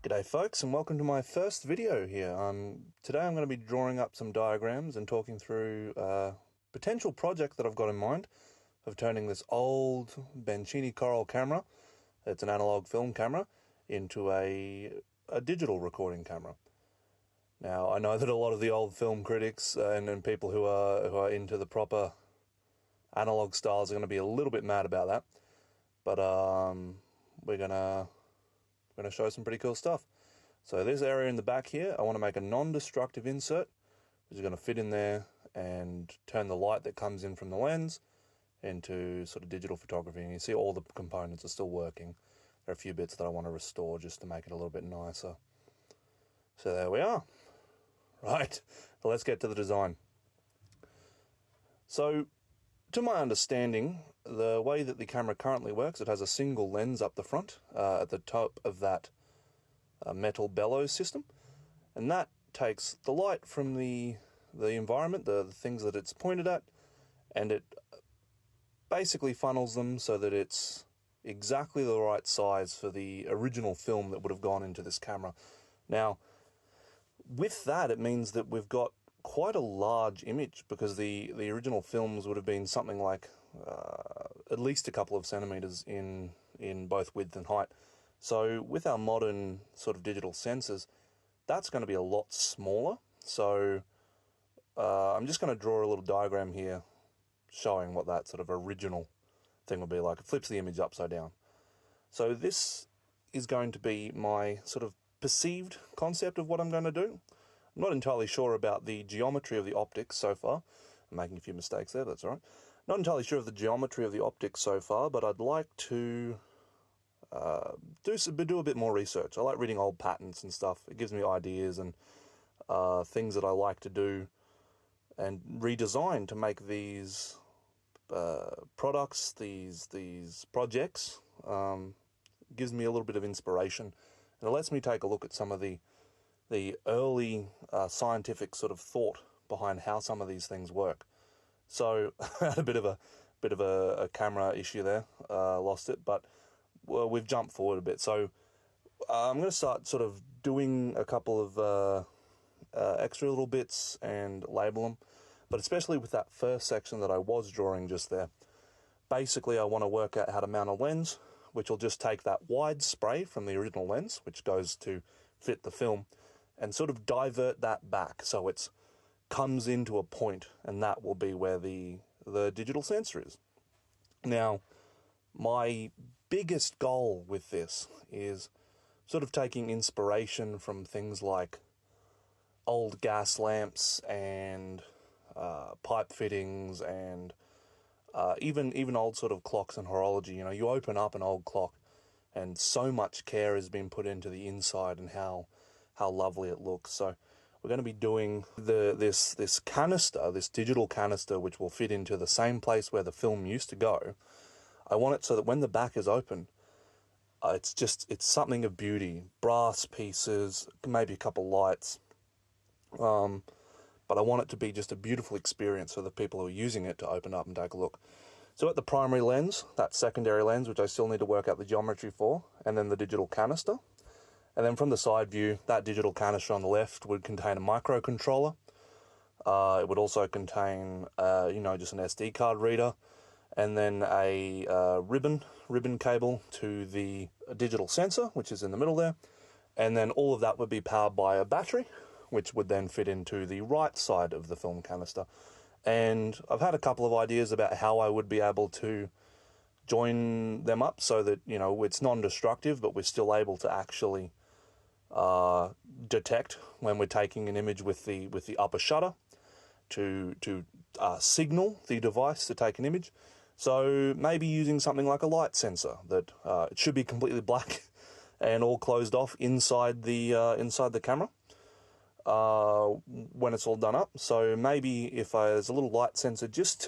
G'day folks, and welcome to my first video here. Today I'm going to be drawing up some diagrams and talking through a potential project that I've got in mind of turning this old Bencini Korrol camera, it's an analog film camera, into a digital recording camera. Now, I know that a lot of the old film critics and people who are into the proper analog styles are going to be a little bit mad about that, but we're going to show some pretty cool stuff. So this area in the back here, I want to make a non-destructive insert, which is going to fit in there and turn the light that comes in from the lens into sort of digital photography. And you see all the components are still working. There are a few bits that I want to restore just to make it a little bit nicer. So there we are. Right, so let's get to the design. So, to my understanding, the way that the camera currently works, it has a single lens up the front at the top of that metal bellows system, and that takes the light from the environment, the things that it's pointed at, and it basically funnels them so that it's exactly the right size for the original film that would have gone into this camera. Now, with that, it means that we've got quite a large image, because the original films would have been something like at least a couple of centimeters in both width and height. So with our modern sort of digital sensors, that's going to be a lot smaller. So I'm just going to draw a little diagram here showing what that sort of original thing would be like. It flips the image upside down. So this is going to be my sort of perceived concept of what I'm going to do. I'm not entirely sure about the geometry of the optics so far. I'm making a few mistakes there, that's all right. Not entirely sure of the geometry of the optics so far, but I'd like to do a bit more research. I like reading old patents and stuff. It gives me ideas and things that I like to do and redesign to make these products, these projects. Gives me a little bit of inspiration, and it lets me take a look at some of the early scientific sort of thought behind how some of these things work. So I had a bit of a camera issue there, lost it, but we've jumped forward a bit. So I'm going to start sort of doing a couple of extra little bits and label them, but especially with that first section that I was drawing just there. Basically, I want to work out how to mount a lens, which will just take that wide spray from the original lens, which goes to fit the film, and sort of divert that back so it comes into a point, and that will be where the digital sensor is. Now, my biggest goal with this is sort of taking inspiration from things like old gas lamps and pipe fittings and even old sort of clocks and horology. You know, you open up an old clock and so much care has been put into the inside and how lovely it looks. So we're going to be doing this canister, this digital canister, which will fit into the same place where the film used to go. I want it so that when the back is open, it's something of beauty. Brass pieces, maybe a couple lights. But I want it to be just a beautiful experience for the people who are using it to open up and take a look. So at the primary lens, that secondary lens, which I still need to work out the geometry for, and then the digital canister. And then from the side view, that digital canister on the left would contain a microcontroller. It would also contain, just an SD card reader, and then a ribbon cable to the digital sensor, which is in the middle there. And then all of that would be powered by a battery, which would then fit into the right side of the film canister. And I've had a couple of ideas about how I would be able to join them up so that, it's non-destructive, but we're still able to actually detect when we're taking an image with the upper shutter to signal the device to take an image. So maybe using something like a light sensor that it should be completely black and all closed off inside the camera when it's all done up. So maybe if there's a little light sensor just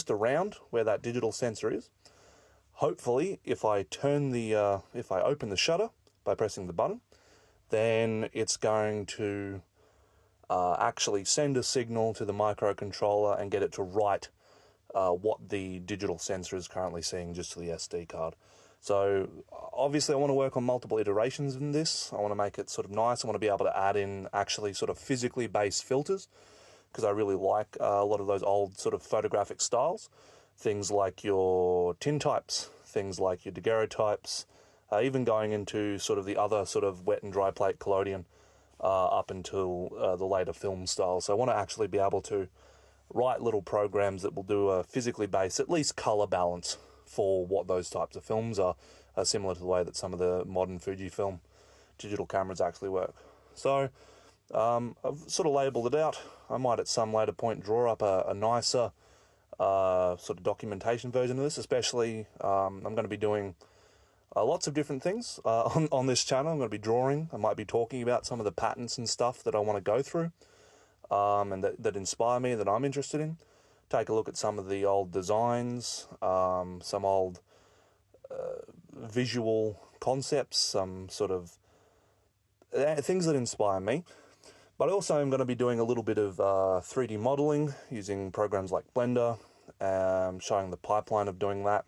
around where that digital sensor is. Hopefully, if I open the shutter by pressing the button, then it's going to actually send a signal to the microcontroller and get it to write what the digital sensor is currently seeing just to the SD card. So obviously I want to work on multiple iterations in this. I want to make it sort of nice. I want to be able to add in actually sort of physically based filters, because I really like a lot of those old sort of photographic styles. Things like your tintypes, things like your daguerreotypes, even going into sort of the other sort of wet and dry plate collodion up until the later film style. So I want to actually be able to write little programs that will do a physically based, at least color balance for what those types of films are, similar to the way that some of the modern Fujifilm digital cameras actually work. So I've sort of labelled it out. I might at some later point draw up a nicer sort of documentation version of this, especially I'm going to be doing lots of different things on this channel. I'm going to be drawing. I might be talking about some of the patterns and stuff that I want to go through and that inspire me, that I'm interested in. Take a look at some of the old designs, some old visual concepts, some sort of things that inspire me. But I also am going to be doing a little bit of 3D modeling using programs like Blender, showing the pipeline of doing that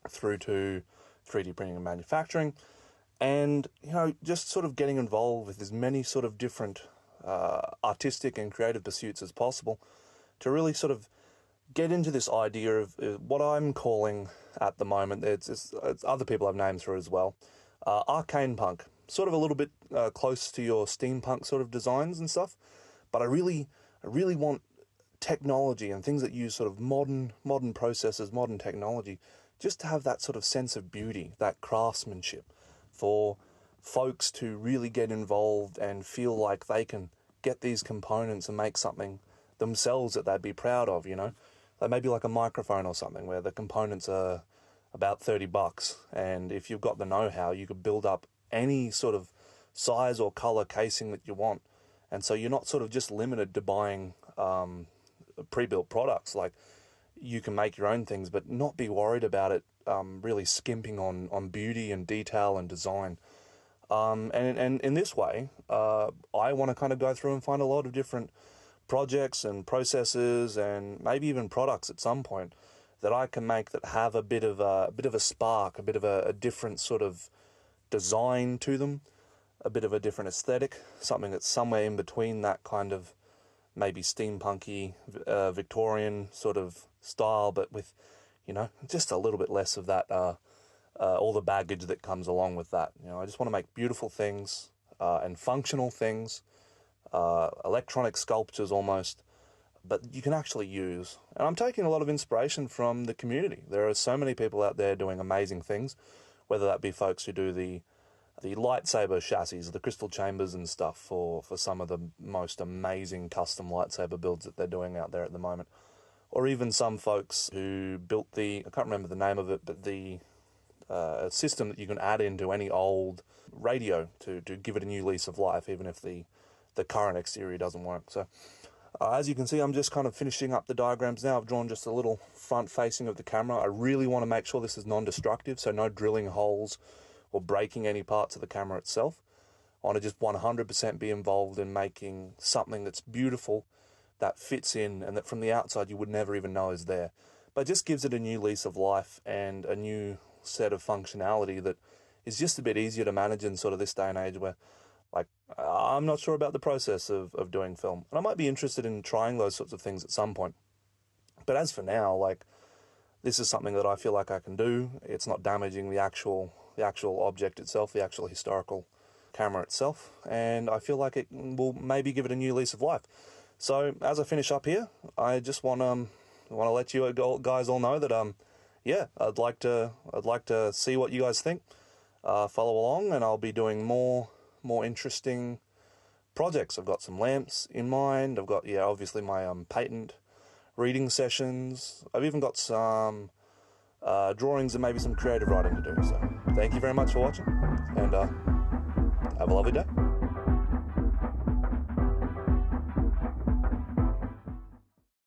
through to 3D printing and manufacturing, and just sort of getting involved with as many sort of different artistic and creative pursuits as possible to really sort of get into this idea of what I'm calling at the moment, it's other people have names for it as well, arcane punk. Sort of a little bit close to your steampunk sort of designs and stuff, but I really want technology and things that use sort of modern processes, modern technology, just to have that sort of sense of beauty, that craftsmanship, for folks to really get involved and feel like they can get these components and make something themselves that they'd be proud of, Like maybe like a microphone or something where the components are about $30, and if you've got the know-how, you could build up any sort of size or color casing that you want. And so you're not sort of just limited to buying pre-built products. Like, you can make your own things, but not be worried about it really skimping on beauty and detail and design. And in this way, I want to kind of go through and find a lot of different projects and processes and maybe even products at some point that I can make that have a bit of a spark, a bit of a different sort of design to them, a bit of a different aesthetic, something that's somewhere in between that kind of maybe steampunky Victorian sort of style, but with just a little bit less of that all the baggage that comes along with that. I just want to make beautiful things and functional things, electronic sculptures almost, but you can actually use. And I'm taking a lot of inspiration from the community. There are so many people out there doing amazing things, whether that be folks who do the lightsaber chassis, the crystal chambers and stuff for some of the most amazing custom lightsaber builds that they're doing out there at the moment. Or even some folks who built I can't remember the name of it, but the system that you can add into any old radio to give it a new lease of life, even if the current exterior doesn't work. So as you can see, I'm just kind of finishing up the diagrams now. I've drawn just a little front facing of the camera. I really want to make sure this is non-destructive, so no drilling holes or breaking any parts of the camera itself. I want to just 100% be involved in making something that's beautiful, that fits in, and that from the outside you would never even know is there. But it just gives it a new lease of life and a new set of functionality that is just a bit easier to manage in sort of this day and age where, like, I'm not sure about the process of doing film. And I might be interested in trying those sorts of things at some point. But as for now, like, this is something that I feel like I can do. It's not damaging the actual object itself, the actual historical camera itself. And I feel like it will maybe give it a new lease of life. So as I finish up here, I just want to let you guys all know that yeah, I'd like to see what you guys think. Follow along, and I'll be doing more interesting projects. I've got some lamps in mind. I've got obviously my patent reading sessions. I've even got some drawings and maybe some creative writing to do. So thank you very much for watching, and have a lovely day.